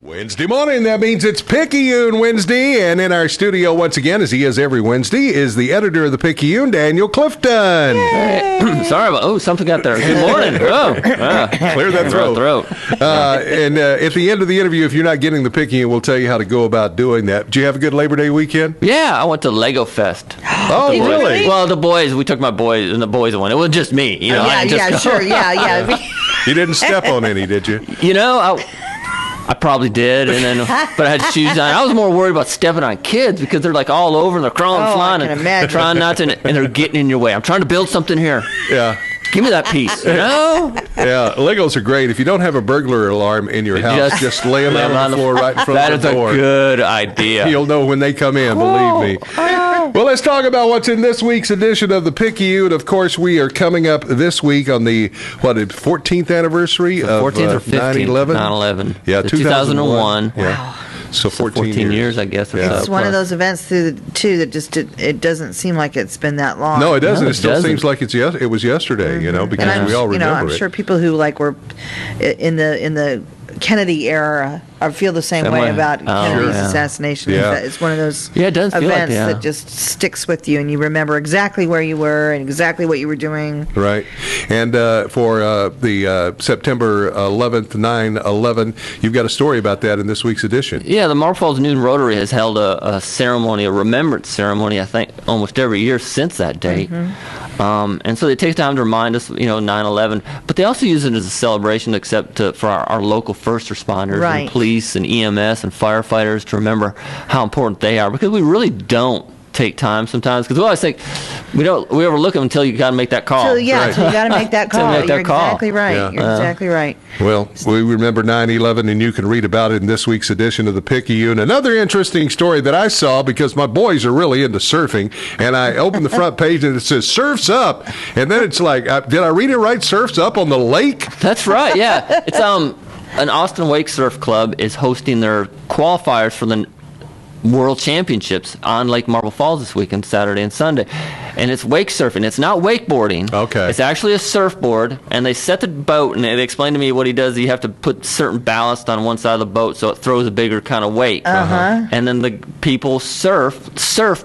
Wednesday morning, that means it's Picayune Wednesday, and in our studio once again, as he is every Wednesday, is the editor of the Picayune, Daniel Clifton. Hey. Sorry about, something got there. Good morning. Clear that throat. And at the end of the interview, if you're not getting the Picayune, we'll tell you how to go about doing that. Did you have a good Labor Day weekend? Yeah, I went to Lego Fest. Oh, really? Well, the boys, we took my boys, and the boys went. It was just me. You know, Yeah. You didn't step on any, did you? You know, I probably did, and then but I had shoes on. I was more worried about stepping on kids because they're like all over and they're crawling, flying, and trying not to, and they're getting in your way. I'm trying to build something here. Yeah. Give me that piece, you know? Yeah, Legos are great. If you don't have a burglar alarm in your house, just lay them out on the floor right in front of the door. That is a good idea. You'll know when they come in, believe me. Well, let's talk about what's in this week's edition of the Picayune. Of course, we are coming up this week on the, 14th anniversty of 14th or 15th, 9/11? Yeah, 2001. Wow. Yeah. So 14 years, I guess. Yeah. It's one of those events, too, that just it doesn't seem like it's been that long. No, it doesn't. No, it still seems like it was yesterday, you know, because we all remember it. I'm sure people who were in the Kennedy era feel the same way about Kennedy's assassination. Yeah. It's one of those it does events that just sticks with you, and you remember exactly where you were and exactly what you were doing. Right. And for the September 11th, 9/11, you've got a story about that in this week's edition. Yeah, the Marble Falls Noon Rotary has held a ceremony, a remembrance ceremony, I think, almost every year since that date. Mm-hmm. And so they take time to remind us, 9/11, but they also use it as a celebration, except for our local first responders and police and EMS and firefighters, to remember how important they are, because we really don't take time sometimes, because we always think we overlook them until you got to make that call. Until you got to make that call. You're exactly right. Yeah. You're exactly right. Well, we remember 9/11, and you can read about it in this week's edition of the Picayune. Another interesting story that I saw, because my boys are really into surfing, and I opened the front page and it says "Surf's Up," and then it's like, did I read it right? Surf's Up on the lake? That's right. Yeah, it's an Austin Wake Surf Club is hosting their qualifiers for the World Championships on Lake Marble Falls this weekend, Saturday and Sunday. And it's wake surfing. It's not wakeboarding. Okay. It's actually a surfboard, and they set the boat, and they explained to me what he does. You have to put certain ballast on one side of the boat so it throws a bigger kind of weight. And then the people surf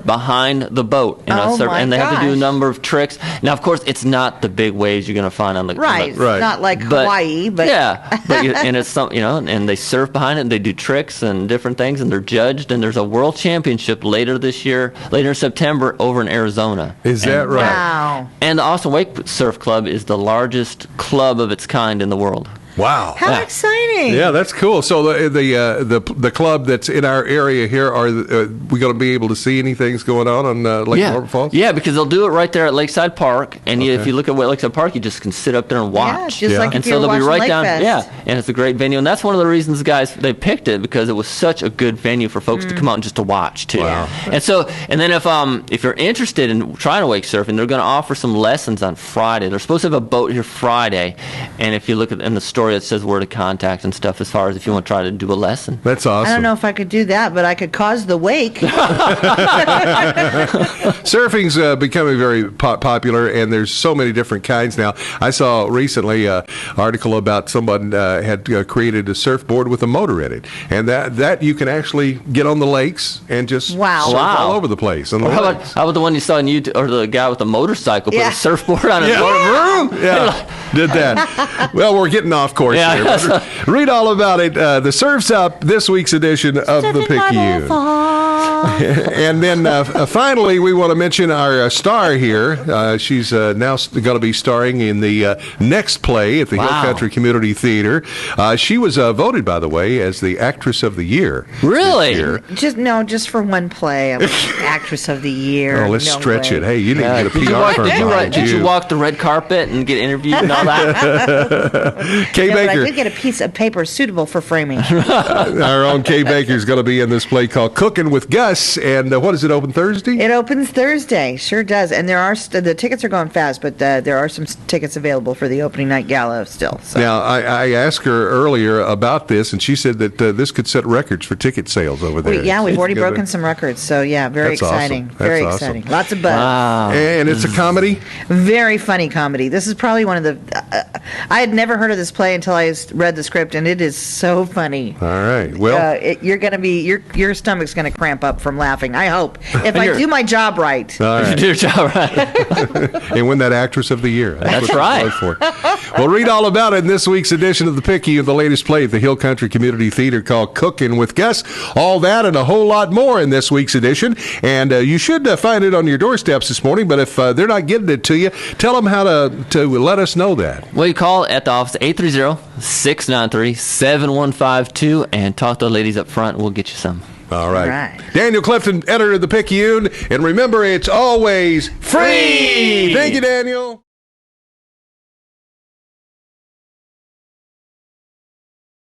behind the boat. And they have to do a number of tricks. Now, of course, it's not the big waves you're going to find on the It's not like Hawaii, but yeah. And it's and they surf behind it, and they do tricks and different things, and they're judged. And there's a World Championship later in September, over in Arizona. Is that right? Wow. And the Austin Wake Surf Club is the largest club of its kind in the world. Wow. How exciting. Yeah, that's cool. So the club that's in our area here, are we going to be able to see anything going on Lake Marble Falls? Yeah, because they'll do it right there at Lakeside Park. And if you look at Lakeside Park, you just can sit up there and watch. Yeah, just like if you were watching Lake Fest. Yeah, and it's a great venue. And that's one of the reasons, guys, they picked it, because it was such a good venue for folks to come out and just to watch, too. Wow. And then if you're interested in trying to wake surfing, they're going to offer some lessons on Friday. They're supposed to have a boat here Friday. And if you look in the story, it says where to contact and stuff, as far as if you want to try to do a lesson. That's awesome. I don't know if I could do that, but I could cause the wake. Surfing's becoming very popular, and there's so many different kinds now. I saw recently an article about someone had created a surfboard with a motor in it, and that you can actually get on the lakes and just surf all over the place. How about the one you saw on YouTube, or the guy with the motorcycle put a surfboard on his motor? Yeah, did that. Well, we're getting off course here. Read all about it. The Surf's Up, this week's edition of the Picayune. And then finally, we want to mention our star here. She's now going to be starring in the next play at the Hill Country Community Theater. She was voted, by the way, as the Actress of the Year. Really? Just for one play. I'm Actress of the Year. Oh, let's stretch it. Hey, you didn't get a PR firm. Did you walk the red carpet and get interviewed and all that? Kay Baker. I did get a piece of paper suitable for framing. Our own Kay Baker is going to be in this play called Cookin with Gus. And what is it, open Thursday? It opens Thursday, sure does. And the tickets are going fast, but there are some tickets available for the opening night gala still. So. Now, I asked her earlier about this, and she said that this could set records for ticket sales over there. We've already broken some records, so yeah, very That's exciting. awesome. Very That's exciting. awesome. Lots of buzz. Wow. And it's a comedy? Very funny comedy. This is probably one of the... I had never heard of this play until I read the script, and it is so funny. All right. Well, you're going to be... Your stomach's going to cramp up from laughing, I hope. If I do my job right. all You right. do your job right. And win that Actress of the Year. That's what right. you vote for. Well, read all about it in this week's edition of the Picayune, the latest play at the Hill Country Community Theater called Cookin' with Gus. All that and a whole lot more in this week's edition. And you should find it on your doorsteps this morning, but if they're not getting it to you, tell them how to let us know that. Well, you call at the office 830-693-7152 and talk to the ladies up front. We'll get you some. All right. All right. Daniel Clifton, editor of the Picayune. And remember, it's always free. Thank you, Daniel.